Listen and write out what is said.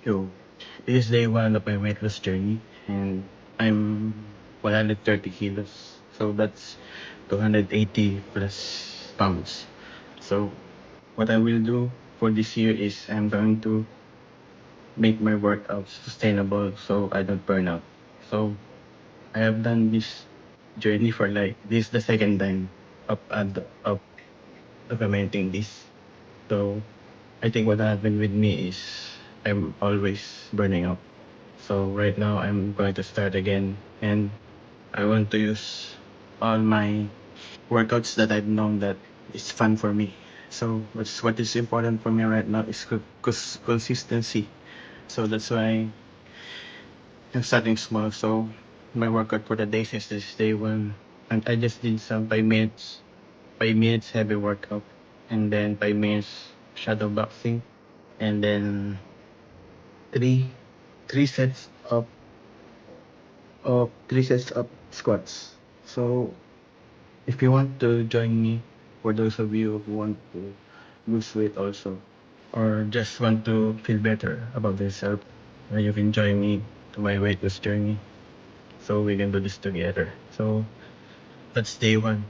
Yo, this is day one of my weight loss journey, and I'm 130 kilos. So that's 280 plus pounds. So what I will do for this year is I'm going to make my workouts sustainable so I don't burn out. So I have done this journey for like this is the second time of implementing this. So I think what happened with me is I'm always burning out. So right now I'm going to start again, and I want to use all my workouts that I've known that is fun for me. So what is important for me right now is consistency. So that's why I'm starting small. So my workout for the days is this day one, and I just did some 5 minutes heavy workout, and then 5 minutes shadow boxing, and then three three sets of squats. So if you want to join me, for those of you who want to lose weight also, or just want to feel better about yourself, you can join me to my weight loss journey. So we can do this together. So that's day one.